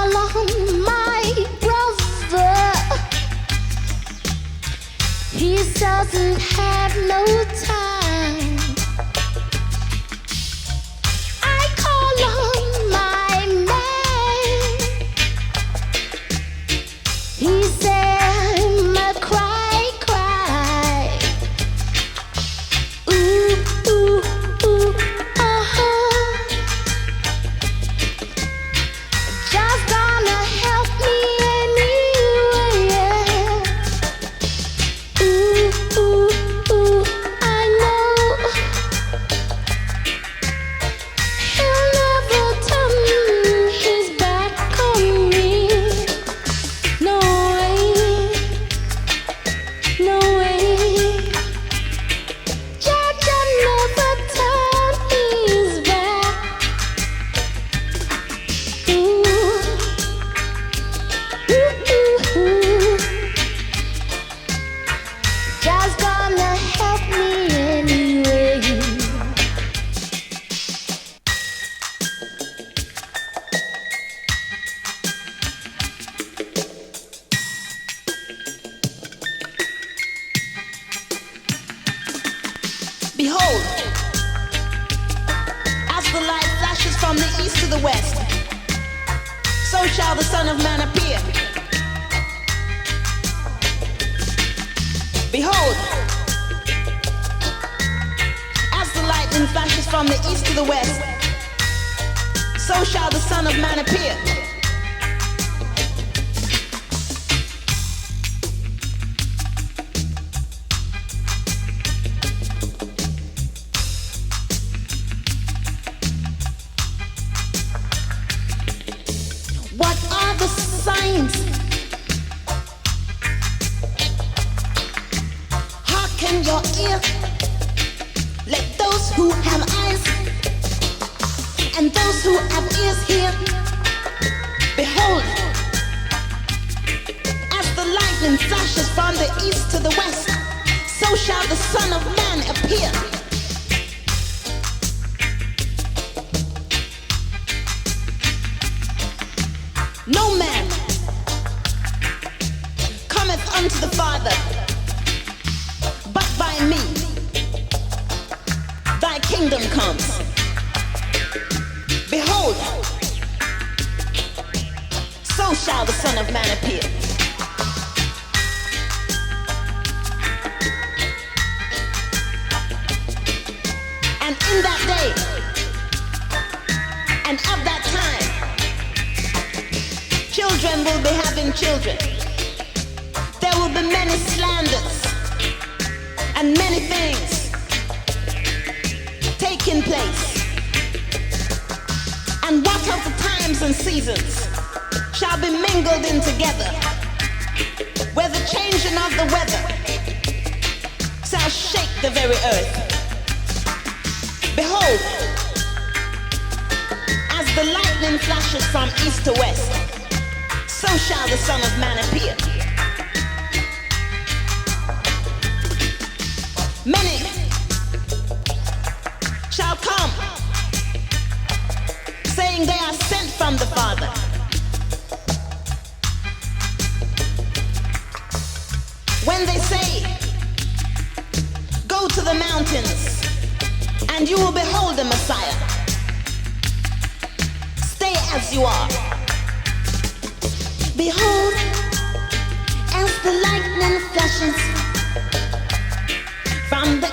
call on my brother. He doesn't have no time. I call on my man. He said, "Ma cry, cry." Ooh, ooh, ooh, just gonna help me anyway, yeah. Ooh, ooh, ooh, I know he'll never turn his back on me. No way, no way. Jaja never turn his back. Ooh, ooh, ooh, ooh. Just gonna help me anyway. Behold, as the light flashes from the east to the west, so shall the Son of Man appear. Behold, as the lightning flashes from the east to the west, so shall the Son of Man appear. What are the signs? Hearken your ear. Let those who have eyes and those who have ears hear. Behold, as the lightning flashes from the east to the west, so shall the Son of Man appear. No man cometh unto the Father but by me. Thy kingdom comes. Behold, so shall the Son of Man appear. And in that day and of that time, children will be having children. There will be many slanders and many things taking place. And what of the times and seasons shall be mingled in together, where the changing of the weather shall shake the very earth. Behold, as the lightning flashes from east to west, so shall the Son of Man appear. Many shall come, saying they are sent from the Father. When they say, go to the mountains, and you will behold the Messiah. Stay as you are. Behold, as the lightning flashes From the